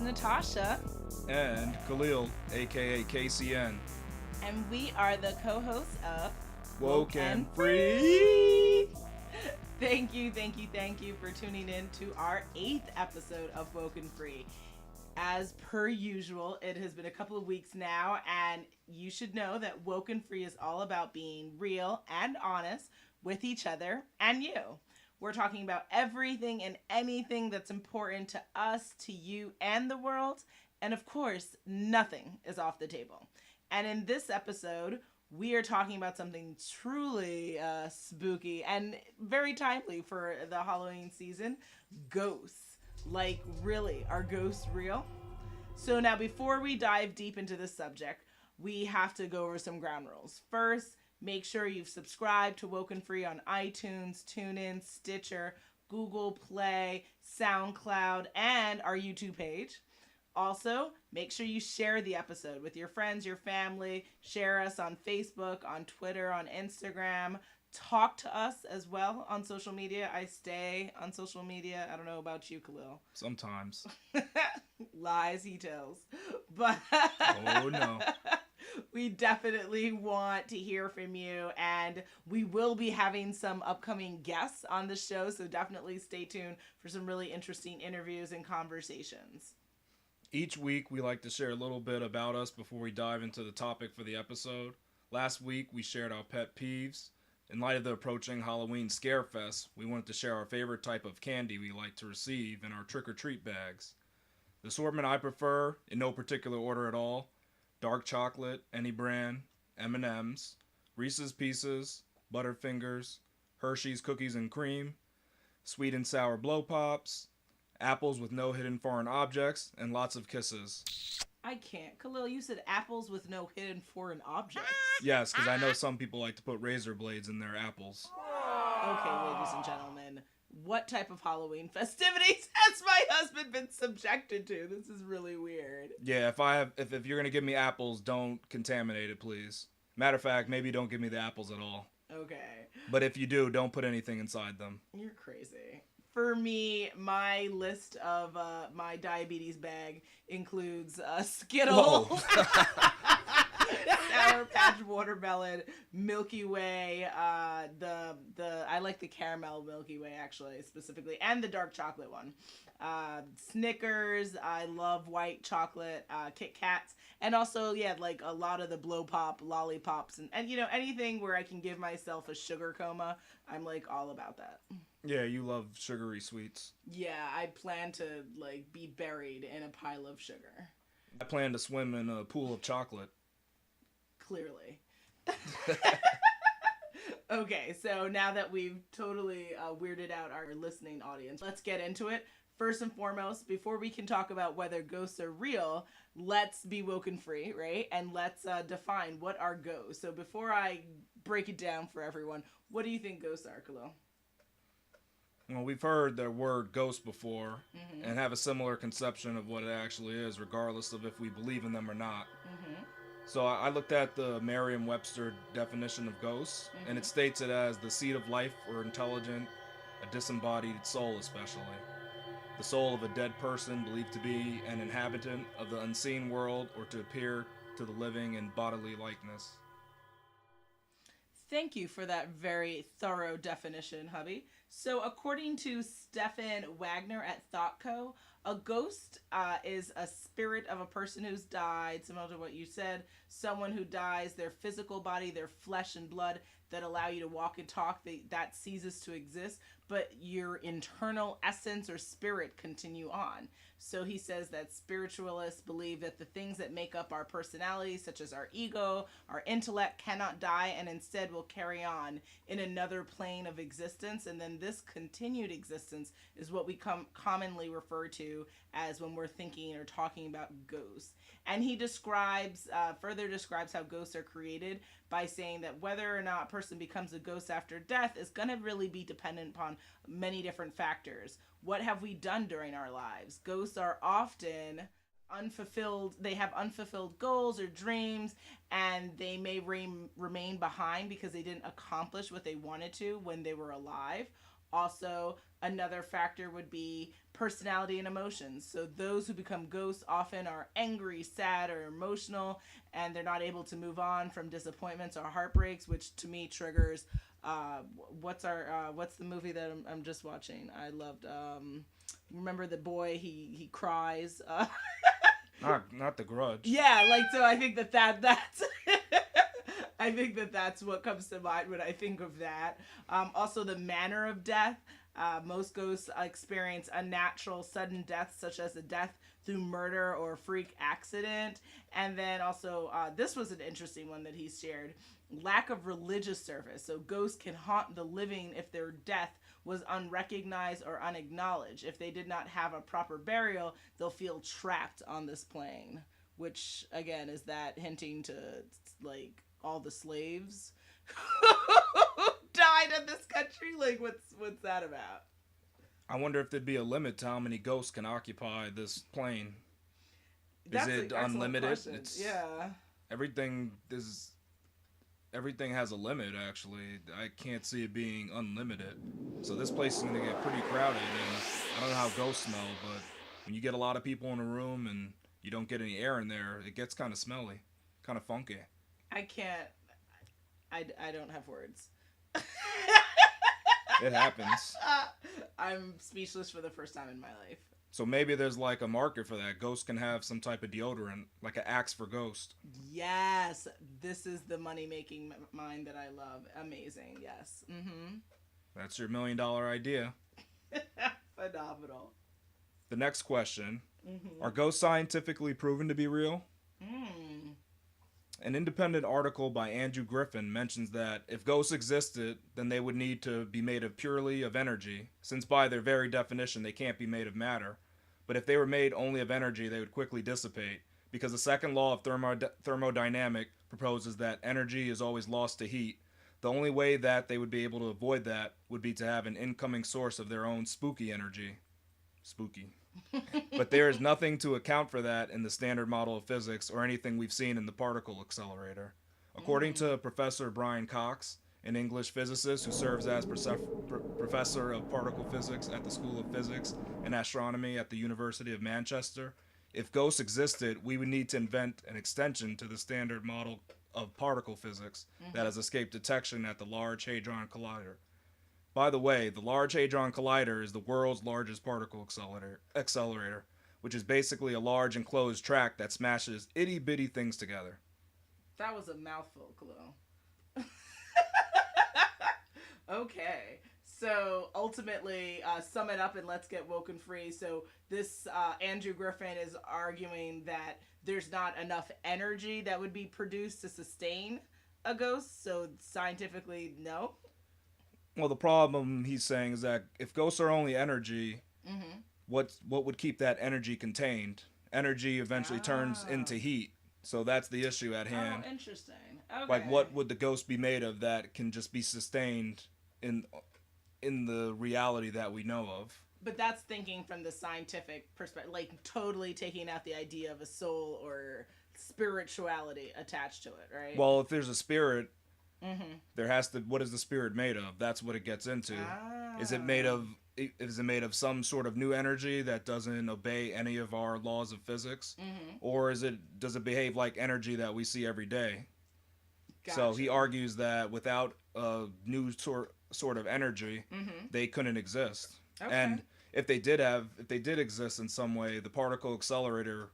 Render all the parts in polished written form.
Natasha. And Khalil, aka KCN. And we are the co-hosts of Woke and Free. Thank you for tuning in to our 8th episode of WokeNFree. As per usual, it has been a couple of weeks now, and you should know that WokeNFree is all about being real and honest with each other and you. We're talking about everything and anything that's important to us, to you, and the world. And of course, nothing is off the table. And in this episode, we are talking about something truly spooky and very timely for the Halloween season, ghosts. Like, really, are ghosts real? So now, before we dive deep into this subject, we have to go over some ground rules. First, make sure you've subscribed to WokeNFree on iTunes, TuneIn, Stitcher, Google Play, SoundCloud, and our YouTube page. Also, make sure you share the episode with your friends, your family. Share us on Facebook, on Twitter, on Instagram. Talk to us as well on social media. I stay on social media. I don't know about you, Khalil. Sometimes. Lies he tells. But oh no. We definitely want to hear from you, and we will be having some upcoming guests on the show, so definitely stay tuned for some really interesting interviews and conversations. Each week, we like to share a little bit about us before we dive into the topic for the episode. Last week, we shared our pet peeves. In light of the approaching Halloween Scare Fest, we wanted to share our favorite type of candy we like to receive in our trick-or-treat bags. The assortment I prefer, in no particular order at all: dark chocolate, any brand, M&M's, Reese's Pieces, Butterfingers, Hershey's Cookies and Cream, sweet and sour blow pops, apples with no hidden foreign objects, and lots of kisses. I can't. Khalil, you said apples with no hidden foreign objects. Yes, because I know some people like to put razor blades in their apples. Okay, ladies and gentlemen, what type of Halloween festivities has my husband been subjected to? This is really weird. Yeah, if you're gonna give me apples, don't contaminate it, please. Matter of fact, maybe don't give me the apples at all. Okay. But if you do, don't put anything inside them. You're crazy. For me, my list of my diabetes bag includes Skittles, Sour Patch Watermelon, Milky Way, I like the caramel Milky Way actually specifically, and the dark chocolate one. Snickers, I love white chocolate, Kit Kats, and also like a lot of the blow pop lollipops and you know, anything where I can give myself a sugar coma. I'm like all about that. Yeah, you love sugary sweets. Yeah, I plan to be buried in a pile of sugar. I plan to swim in a pool of chocolate. Clearly. Okay, so now that we've totally weirded out our listening audience, let's get into it. First and foremost, before we can talk about whether ghosts are real, let's be woken free, right? And let's define what are ghosts. So before I break it down for everyone, what do you think ghosts are, Khalil? Well, we've heard the word ghost before and have a similar conception of what it actually is, regardless of if we believe in them or not. So I looked at the Merriam-Webster definition of ghosts, and it states it as the seed of life or intelligent, a disembodied soul especially. The soul of a dead person believed to be an inhabitant of the unseen world or to appear to the living in bodily likeness. Thank you for that very thorough definition, hubby. So according to Stefan Wagner at ThoughtCo, a ghost is a spirit of a person who's died, similar to what you said, someone who dies, their physical body, their flesh and blood that allow you to walk and talk, that ceases to exist, but your internal essence or spirit continue on. So he says that spiritualists believe that the things that make up our personality, such as our ego, our intellect, cannot die and instead will carry on in another plane of existence. And then this continued existence is what we commonly refer to as when we're thinking or talking about ghosts. And he further describes how ghosts are created by saying that whether or not a person becomes a ghost after death is going to really be dependent upon many different factors. What have we done during our lives? Ghosts are often unfulfilled. They have unfulfilled goals or dreams, and they may remain behind because they didn't accomplish what they wanted to when they were alive. Also, another factor would be personality and emotions. So, those who become ghosts often are angry, sad, or emotional, and they're not able to move on from disappointments or heartbreaks, which to me triggers. What's the movie that I'm just watching? I loved. Remember the boy? He cries. Not the Grudge. Yeah, like so. I think that's. I think that's what comes to mind when I think of that. Also, the manner of death. Most ghosts experience unnatural, sudden deaths, such as a death through murder or freak accident. And then also, this was an interesting one that he shared: lack of religious service. So ghosts can haunt the living if their death was unrecognized or unacknowledged. If they did not have a proper burial, they'll feel trapped on this plane. Which again is that hinting to like all the slaves who died in this country. Like what's that about? I wonder if there'd be a limit to how many ghosts can occupy this plane. That's Is it an excellent unlimited? question. It's Yeah. everything is everything has a limit. Actually, I can't see it being unlimited. So this place is gonna get pretty crowded, and I don't know how ghosts smell, but when you get a lot of people in a room and you don't get any air in there, it gets kind of smelly, kind of funky. I can't. I don't have words. It happens. I'm speechless for the first time in my life. So maybe there's like a market for that. Ghosts can have some type of deodorant, like an Axe for Ghost. Yes, this is the money making mind that I love. Amazing. Yes. Mm-hmm. That's your $1 million idea. Phenomenal. The next question: Mm-hmm. are ghosts scientifically proven to be real? Mm. An independent article by Andrew Griffin mentions that if ghosts existed, then they would need to be made of purely of energy, since by their very definition they can't be made of matter. But if they were made only of energy, they would quickly dissipate, because the second law of thermodynamic proposes that energy is always lost to heat. The only way that they would be able to avoid that would be to have an incoming source of their own spooky energy. Spooky. But there is nothing to account for that in the standard model of physics or anything we've seen in the particle accelerator. According to Professor Brian Cox, an English physicist who serves as professor of particle physics at the School of Physics and Astronomy at the University of Manchester, if ghosts existed, we would need to invent an extension to the standard model of particle physics that has escaped detection at the Large Hadron Collider. By the way, the Large Hadron Collider is the world's largest particle accelerator, which is basically a large enclosed track that smashes itty-bitty things together. That was a mouthful, Chloe. Okay. So ultimately, sum it up and let's get woken free. So this Andrew Griffin is arguing that there's not enough energy that would be produced to sustain a ghost. So scientifically, no. Well, the problem he's saying is that if ghosts are only energy, what would keep that energy contained? Energy eventually turns into heat. So that's the issue at hand. Oh, interesting. Okay. Like, what would the ghost be made of that can just be sustained in the reality that we know of? But that's thinking from the scientific perspective, like totally taking out the idea of a soul or spirituality attached to it, right? Well, if there's a spirit, there has to. What is the spirit made of? That's what it gets into. Is it made of? Is it made of some sort of new energy that doesn't obey any of our laws of physics, or does it behave like energy that we see every day? Gotcha. So he argues that without a new sort of energy, they couldn't exist. Okay. And if they did exist in some way, the particle accelerator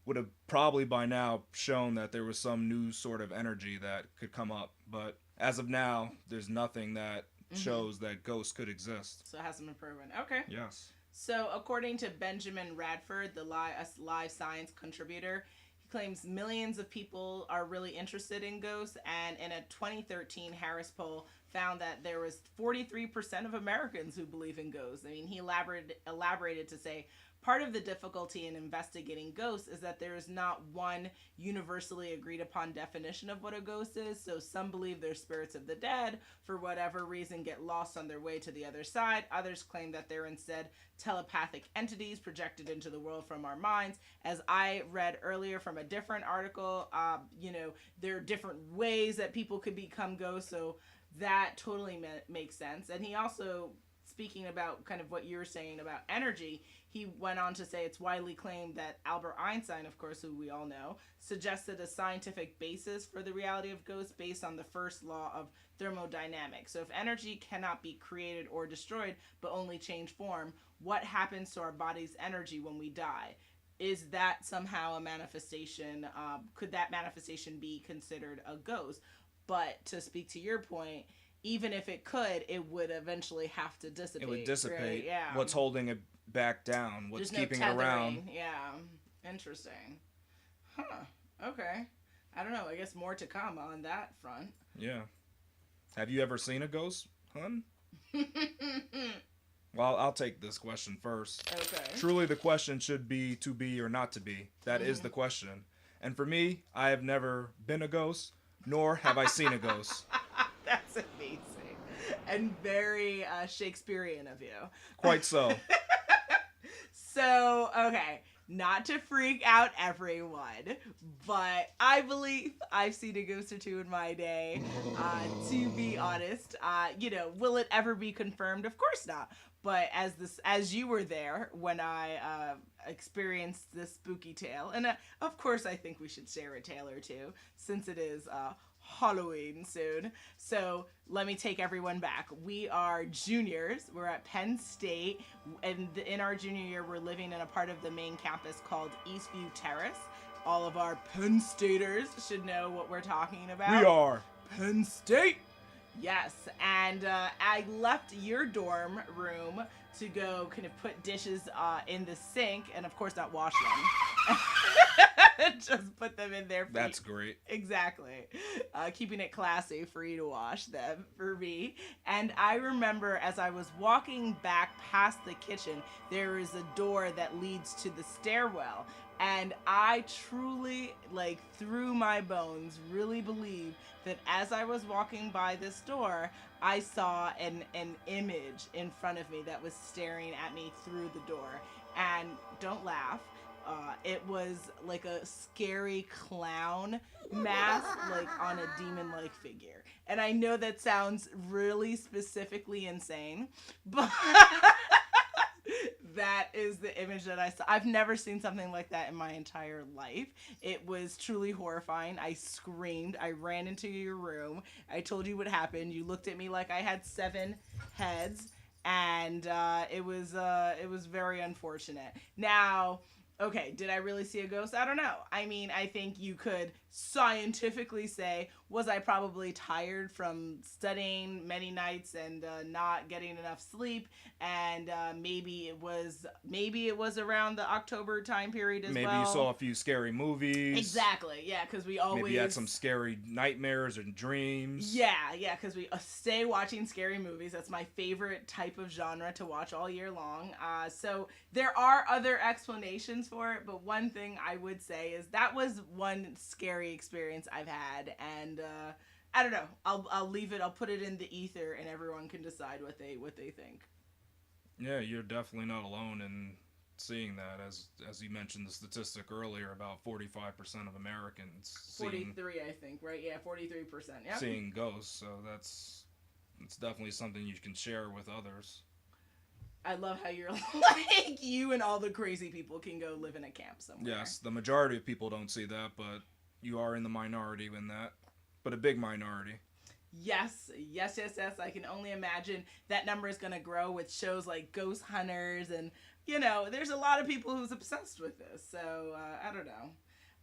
would have probably by now shown that there was some new sort of energy that could come up. But as of now, there's nothing that shows that ghosts could exist. So it hasn't been proven. Okay. Yes. So according to Benjamin Radford, the live science contributor, he claims millions of people are really interested in ghosts, and in a 2013 Harris poll found that there was 43% of Americans who believe in ghosts. I mean, he elaborated to say, part of the difficulty in investigating ghosts is that there is not one universally agreed upon definition of what a ghost is. So some believe they're spirits of the dead, for whatever reason get lost on their way to the other side. Others claim that they're instead telepathic entities projected into the world from our minds. As I read earlier from a different article, there are different ways that people could become ghosts. So that totally makes sense. And he also speaking about kind of what you were saying about energy, he went on to say it's widely claimed that Albert Einstein, of course, who we all know, suggested a scientific basis for the reality of ghosts based on the first law of thermodynamics. So if energy cannot be created or destroyed, but only change form, what happens to our body's energy when we die? Is that somehow a manifestation? Could that manifestation be considered a ghost? But to speak to your point, even if it could, it would eventually have to dissipate. It would dissipate. Right? Yeah. What's holding it back down? What's There's keeping no it around? Yeah. Interesting. Huh. Okay. I don't know. I guess more to come on that front. Yeah. Have you ever seen a ghost, hun? Well, I'll take this question first. Okay. Truly, the question should be to be or not to be. That is the question. And for me, I have never been a ghost, nor have I seen a ghost. That's amazing. And very Shakespearean of you. Quite so. So, okay. Not to freak out everyone, but I believe I've seen a ghost or two in my day. To be honest, will it ever be confirmed? Of course not. But as you were there when I experienced this spooky tale, and of course I think we should share a tale or two since it is Halloween soon. So let me take everyone back. We are juniors. We're at Penn State, and in our junior year, we're living in a part of the main campus called Eastview Terrace. All of our Penn Staters should know what we're talking about. We are Penn State. Yes, and I left your dorm room to go kind of put dishes in the sink, and of course not wash them. Just put them in there. That's great. Exactly. Keeping it classy for you to wash them for me. And I remember as I was walking back past the kitchen, there is a door that leads to the stairwell. And I truly, through my bones, really believe that as I was walking by this door, I saw an image in front of me that was staring at me through the door. And don't laugh. It was like a scary clown mask, on a demon-like figure. And I know that sounds really specifically insane, but that is the image that I saw. I've never seen something like that in my entire life. It was truly horrifying. I screamed. I ran into your room. I told you what happened. You looked at me like I had 7 heads, and it was very unfortunate. Now, okay, did I really see a ghost? I don't know. I mean, I think you could scientifically say, was I probably tired from studying many nights and not getting enough sleep? And maybe it was around the October time period as well. Maybe you saw a few scary movies. Exactly, yeah, because we always... Maybe you had some scary nightmares and dreams. Yeah, because we stay watching scary movies. That's my favorite type of genre to watch all year long. So there are other explanations for it, but one thing I would say is that was one scary experience I've had, and I don't know. I'll leave it. I'll put it in the ether, and everyone can decide what they think. Yeah, you're definitely not alone in seeing that. As you mentioned the statistic earlier, about 45% of Americans 43, I think, right? Yeah, 43%. Yeah. Seeing ghosts. So it's definitely something you can share with others. I love how you're like, you and all the crazy people can go live in a camp somewhere. Yes, the majority of people don't see that, but you are in the minority in that. But a big minority. Yes. I can only imagine that number is going to grow with shows like Ghost Hunters, and, there's a lot of people who's obsessed with this. So, I don't know.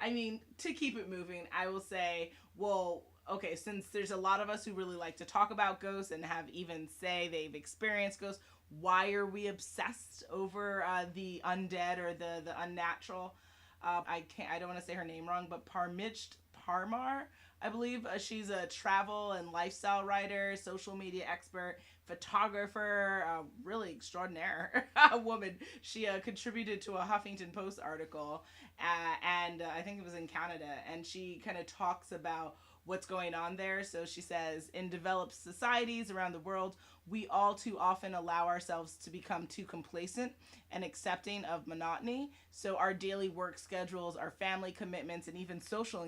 I mean, to keep it moving, I will say, well, okay, since there's a lot of us who really like to talk about ghosts and have even say they've experienced ghosts, why are we obsessed over the undead or the unnatural? I don't want to say her name wrong, but Parmiched Parmar, I believe. She's a travel and lifestyle writer, social media expert, photographer, really extraordinaire woman. She contributed to a Huffington Post article, and I think it was in Canada, and she kind of talks about what's going on there. So she says, in developed societies around the world, we all too often allow ourselves to become too complacent and accepting of monotony. So our daily work schedules, our family commitments, and even social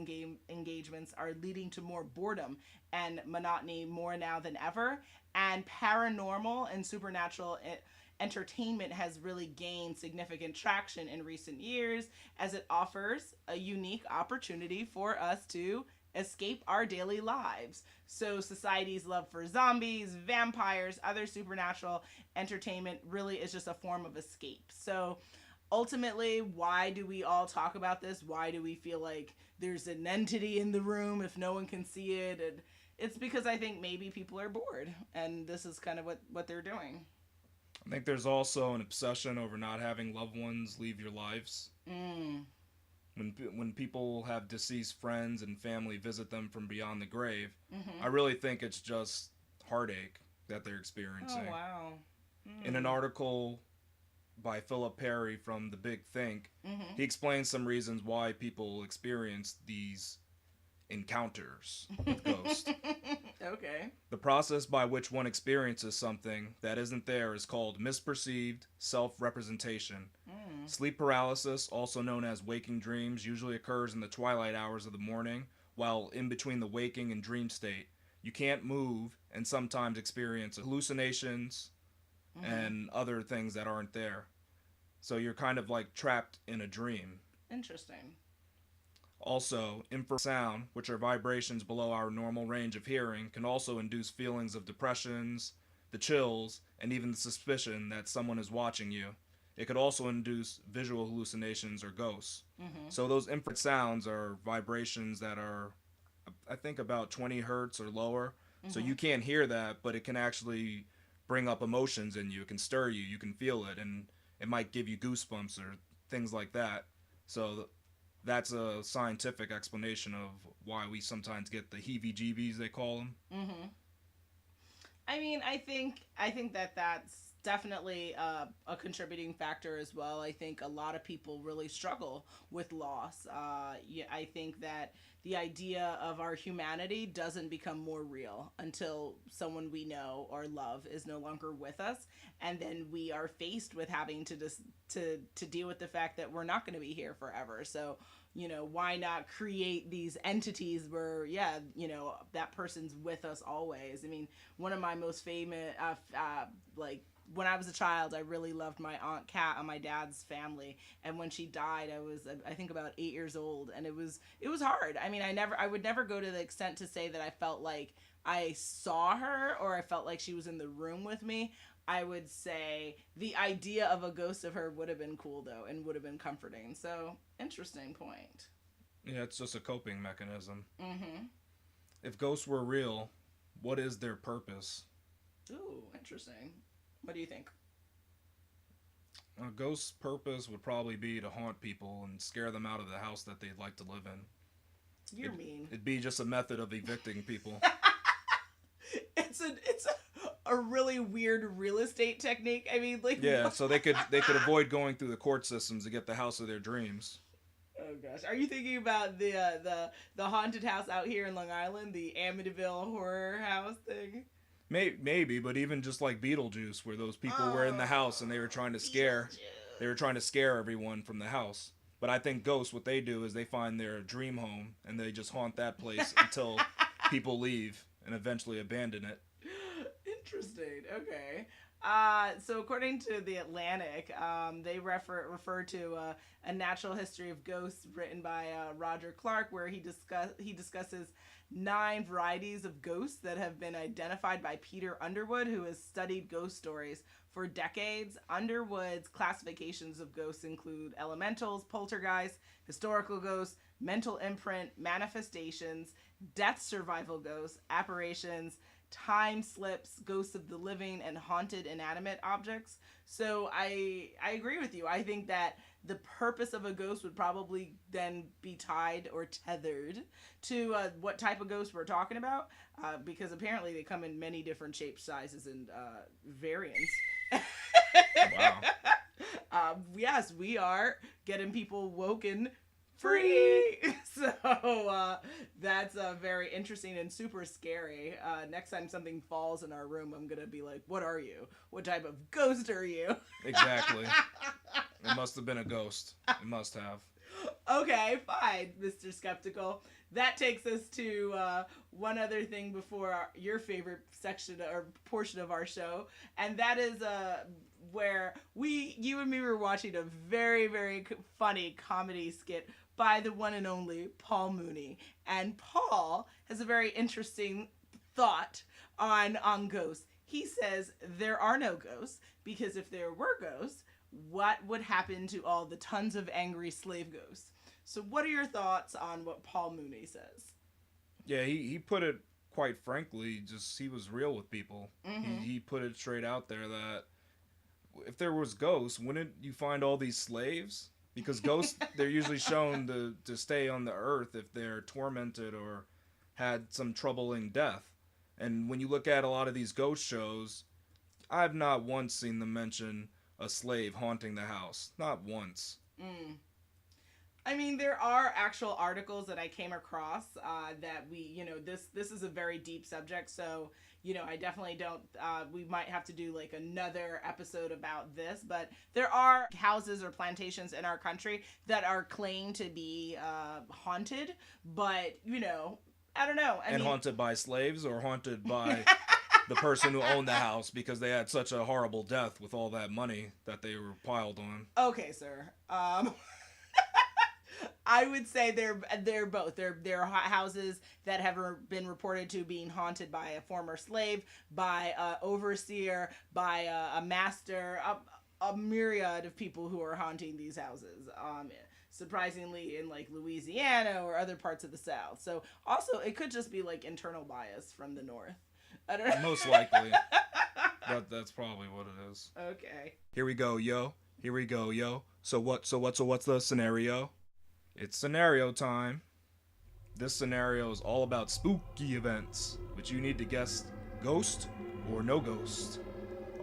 engagements are leading to more boredom and monotony more now than ever. And paranormal and supernatural entertainment has really gained significant traction in recent years as it offers a unique opportunity for us to escape our daily lives. So, society's love for zombies, vampires, other supernatural entertainment really is just a form of escape. So, ultimately, why do we all talk about this? Why do we feel like there's an entity in the room if no one can see it? And it's because I think maybe people are bored, and this is kind of what they're doing. I think there's also an obsession over not having loved ones leave your lives. Mm. When people have deceased friends and family visit them from beyond the grave, I Mm-hmm. really think it's just heartache that they're Oh, experiencing. wow. In an Mm. article by Philip Perry from The Big Think, Mm-hmm. he explains some reasons why people experience these encounters with ghosts. Okay. The process by which one experiences something that isn't there is called misperceived self representation. Mm. Sleep paralysis, also known as waking dreams, usually occurs in the twilight hours of the morning, while in between the waking and dream state. You can't move and sometimes experience hallucinations Mm-hmm. and other things that aren't there. So you're kind of like trapped in a dream. Interesting. Also, infrasound, which are vibrations below our normal range of hearing, can also induce feelings of depressions, the chills, and even the suspicion that someone is watching you. It could also induce visual hallucinations or ghosts. Mm-hmm. So those infrared sounds are vibrations that are, I think, about 20 hertz or lower. So Mm-hmm. you can't hear that, but it can actually bring up emotions in you. It can stir you. You can feel it, and it might give you goosebumps or things like that. So that's a scientific explanation of why we sometimes get the heebie-jeebies they call them. Mm-hmm. I mean, I think that that's definitely a contributing factor as well. I think a lot of people really struggle with loss. Yeah, I think that the idea of our humanity doesn't become more real until someone we know or love is no longer with us, and then we are faced with having to just to deal with the fact that we're not going to be here forever. So why not create these entities where, yeah, that person's with us always? I mean, one of my most famous, like, when I was a child, I really loved my aunt Kat on my dad's family, and when she died, I was, I think, about 8 years old, and it was hard. I mean, I would never go to the extent to say that I felt like I saw her or I felt like she was in the room with me. I would say the idea of a ghost of her would have been cool though, and would have been comforting. So, interesting point. Yeah, it's just a coping mechanism. Mm-hmm. If ghosts were real, what is their purpose? Ooh, interesting. What do you think? A ghost's purpose would probably be to haunt people and scare them out of the house that they'd like to live in. You're mean. It'd be just a method of evicting people. It's a really weird real estate technique. I mean, like, Yeah, what? so they could avoid going through the court systems to get the house of their dreams. Oh gosh, are you thinking about the haunted house out here in Long Island, the Amityville horror house thing? Maybe, but even just like Beetlejuice, where those people were in the Oh, house and they were Beetlejuice. trying to scare everyone from the house. But I think ghosts, what they do is they find their dream home and they just haunt that place until people leave and eventually abandon it. Interesting. Okay. So according to the Atlantic, they refer to a natural history of ghosts written by Roger Clark, where he discusses 9 varieties of ghosts that have been identified by Peter Underwood, who has studied ghost stories for decades. Underwood's classifications of ghosts include elementals, poltergeists, historical ghosts, mental imprint, manifestations, death survival ghosts, apparitions, time slips, ghosts of the living, and haunted inanimate objects. So I agree with you. I think that the purpose of a ghost would probably then be tied or tethered to what type of ghost we're talking about, because apparently they come in many different shapes, sizes, and variants. Wow. Yes, we are getting people woken free. So that's very interesting and super scary. Next time something falls in our room, I'm gonna be like, "What are you? What type of ghost are you?" Exactly. It must have been a ghost. It must have. Okay, fine, Mr. Skeptical. That takes us to one other thing before your favorite section or portion of our show, and that is where you and me were watching a very, very funny comedy skit by the one and only Paul Mooney. And Paul has a very interesting thought on ghosts. He says there are no ghosts because if there were ghosts, what would happen to all the tons of angry slave ghosts? So, what are your thoughts on what Paul Mooney says? Yeah, he put it quite frankly, just he was real with people. Mm-hmm. He put it straight out there that if there was ghosts, wouldn't you find all these slaves? Because ghosts, they're usually shown to stay on the earth if they're tormented or had some troubling death. And when you look at a lot of these ghost shows, I've not once seen them mention a slave haunting the house. Not once. Mm. I mean, there are actual articles that I came across that this is a very deep subject. So, I definitely don't. We might have to do like another episode about this, but there are houses or plantations in our country that are claimed to be haunted. But I don't know. I And mean, haunted by slaves or haunted by the person who owned the house because they had such a horrible death with all that money that they were piled on. okay, sir. I would say they're both. They're houses that have been reported to being haunted by a former slave, by a overseer, by a master, a myriad of people who are haunting these houses. Surprisingly, in like Louisiana or other parts of the South. So also, it could just be like internal bias from the North. I don't know. Most likely. That's probably what it is. Okay. Here we go, yo. Here we go, yo. So what's the scenario? It's scenario time. This scenario is all about spooky events, which you need to guess ghost or no ghost.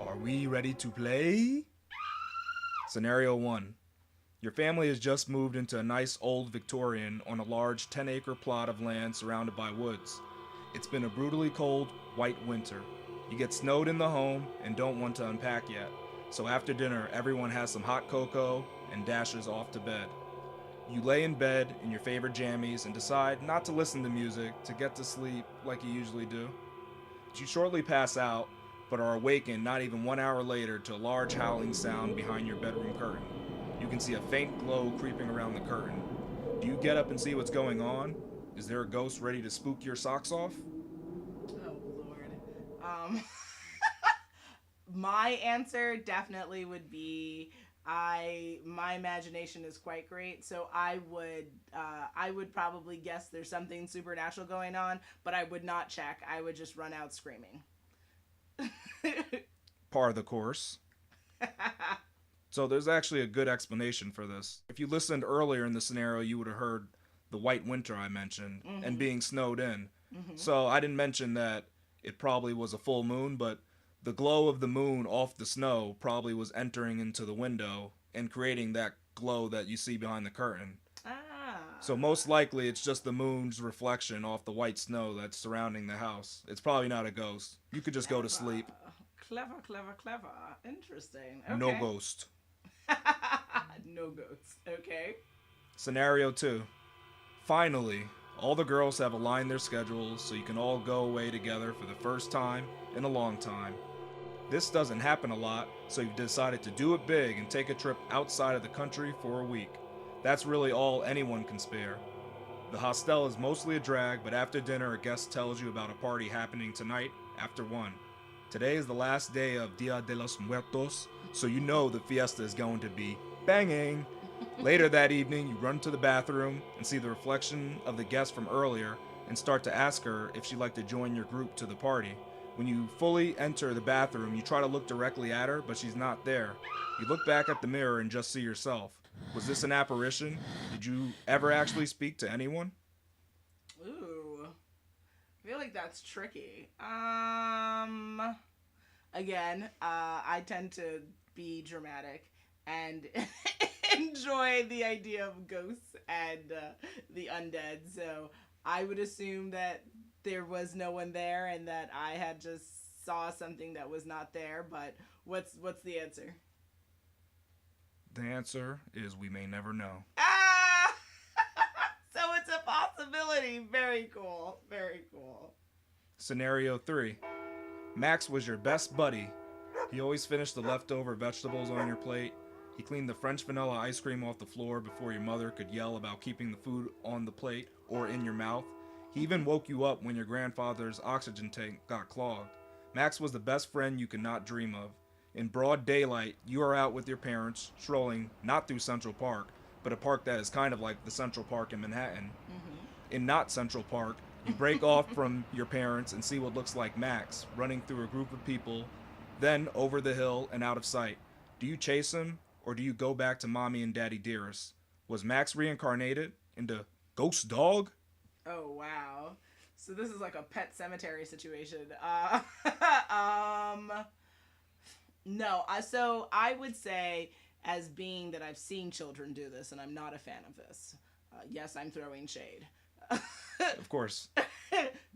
Are we ready to play? Scenario 1. Your family has just moved into a nice old Victorian on a large 10-acre plot of land surrounded by woods. It's been a brutally cold, white winter. You get snowed in the home and don't want to unpack yet. So after dinner, everyone has some hot cocoa and dashes off to bed. You lay in bed in your favorite jammies and decide not to listen to music to get to sleep like you usually do. You shortly pass out, but are awakened not even 1 hour later to a large howling sound behind your bedroom curtain. You can see a faint glow creeping around the curtain. Do you get up and see what's going on? Is there a ghost ready to spook your socks off? Oh Lord. My answer definitely would be my imagination is quite great, so I would probably guess there's something supernatural going on, but I would not check. I would just run out screaming. Par the course. So there's actually a good explanation for this. If you listened earlier in the scenario, you would have heard the white winter I mentioned and being snowed in. So I didn't mention that it probably was a full moon, but the glow of the moon off the snow probably was entering into the window and creating that glow that you see behind the curtain. Ah. So most likely it's just the moon's reflection off the white snow that's surrounding the house. It's probably not a ghost. You could just go to sleep. Clever. Interesting. Okay. No ghost. No ghosts. Okay. Scenario 2. Finally, all the girls have aligned their schedules so you can all go away together for the first time in a long time. This doesn't happen a lot, so you've decided to do it big and take a trip outside of the country for a week. That's really all anyone can spare. The hostel is mostly a drag, but after dinner a guest tells you about a party happening tonight after 1. Today is the last day of Dia de los Muertos, so you know the fiesta is going to be banging. Later that evening, you run to the bathroom and see the reflection of the guest from earlier and start to ask her if she'd like to join your group to the party. When you fully enter the bathroom, you try to look directly at her, but she's not there. You look back at the mirror and just see yourself. Was this an apparition? Did you ever actually speak to anyone? Ooh. I feel like that's tricky. Again, I tend to be dramatic and enjoy the idea of ghosts and the undead. So I would assume that there was no one there and that I had just saw something that was not there. But what's the answer? The answer is we may never know. Ah! Scenario 3. Max was your best buddy. He always finished the leftover vegetables on your plate. He cleaned the French vanilla ice cream off the floor before your mother could yell about keeping the food on the plate or in your mouth. He even woke you up when your grandfather's oxygen tank got clogged. Max was the best friend you could not dream of. In broad daylight, you are out with your parents, strolling not through Central Park, but a park that is kind of like the Central Park in Manhattan. In not Central Park, you break off from your parents and see what looks like Max running through a group of people, then over the hill and out of sight. Do you chase him, or do you go back to Mommy and Daddy Dearest? Was Max reincarnated into Ghost Dog? Oh, wow. So this is like a Pet Cemetery situation. No. So I would say, as being that I've seen children do this, and I'm not a fan of this. Yes, I'm throwing shade. Of course.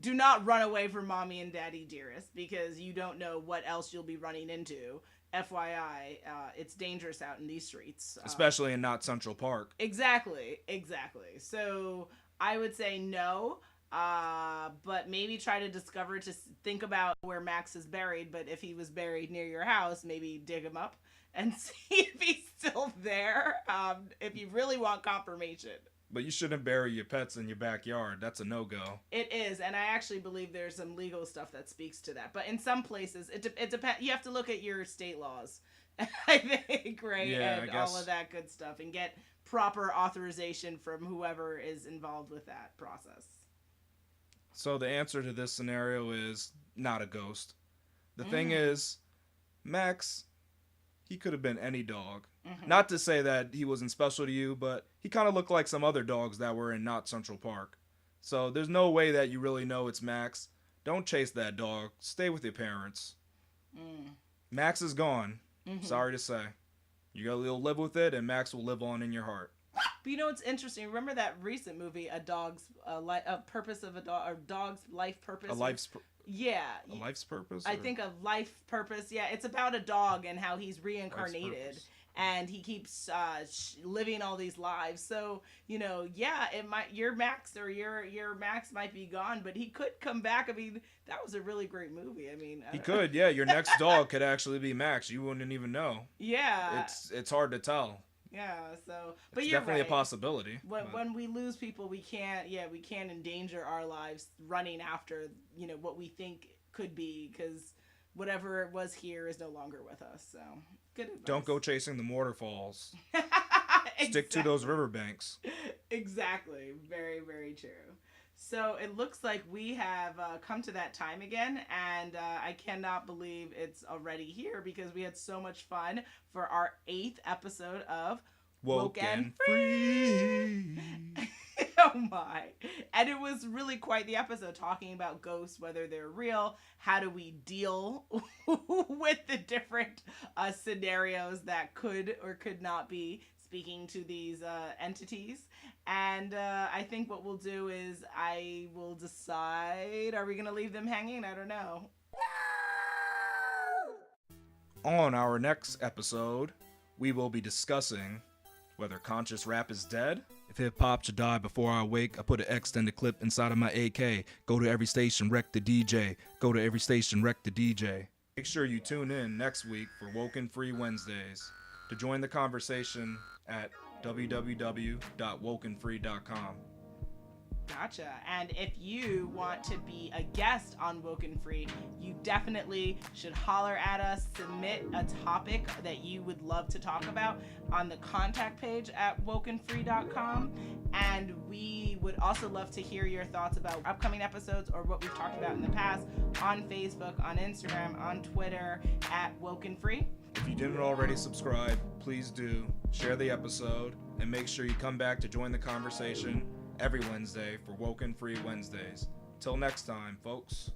Do not run away from Mommy and Daddy Dearest, because you don't know what else you'll be running into. FYI, it's dangerous out in these streets. Especially in not Central Park. Exactly. So I would say no, but maybe try to think about where Max is buried. But if he was buried near your house, maybe dig him up and see if he's still there, if you really want confirmation. But you shouldn't bury your pets in your backyard. That's a no-go. It is, and I actually believe there's some legal stuff that speaks to that. But in some places, it depends. You have to look at your state laws, I think, right? Yeah, and I guess. all of that good stuff, and get proper authorization from whoever is involved with that process. So the answer to this scenario is not a ghost. The thing is, Max, he could have been any dog. Not to say that he wasn't special to you, but he kind of looked like some other dogs that were in not Central Park. So there's no way that you really know it's Max. Don't chase that dog. Stay with your parents. Max is gone. Sorry to say. You'll live with it, and Max will live on in your heart. But you know what's interesting? Remember that recent movie, A Dog's Purpose of a Dog, or Dog's Life Purpose? A life's purpose? I think a life purpose. Yeah, it's about a dog and how he's reincarnated. And he keeps living all these lives. So, your Max or your Max might be gone, but he could come back. I mean, that was a really great movie. I mean, he could. Yeah, your next dog could actually be Max. You wouldn't even know. Yeah, it's hard to tell. Yeah. So, but it's you're definitely right. a possibility. When we lose people, we can't endanger our lives running after what we think could be, because whatever was here is no longer with us. So. Good advice. Don't go chasing the waterfalls. Exactly. Stick to those riverbanks. Exactly. Very, very true. So it looks like we have come to that time again, and I cannot believe it's already here, because we had so much fun for our 8th episode of WokeNFree. Oh my. And it was really quite the episode, talking about ghosts, whether they're real, how do we deal with the different scenarios that could or could not be speaking to these entities. And I think what we'll do is I will decide, are we going to leave them hanging? I don't know. On our next episode, we will be discussing whether conscious rap is dead. If hip-hop should die before I wake, I put an extended clip inside of my AK. Go to every station, wreck the DJ. Go to every station, wreck the DJ. Make sure you tune in next week for WokeNFree Wednesdays. To join the conversation at www.wokenfree.com. Gotcha. And if you want to be a guest on WokeNFree, you definitely should holler at us, submit a topic that you would love to talk about on the contact page at WokenFree.com. And we would also love to hear your thoughts about upcoming episodes or what we've talked about in the past on Facebook, on Instagram, on Twitter at WokenFree. If you didn't already subscribe, please do. Share the episode and make sure you come back to join the conversation every Wednesday for WokeNFree Wednesdays. Till next time, folks.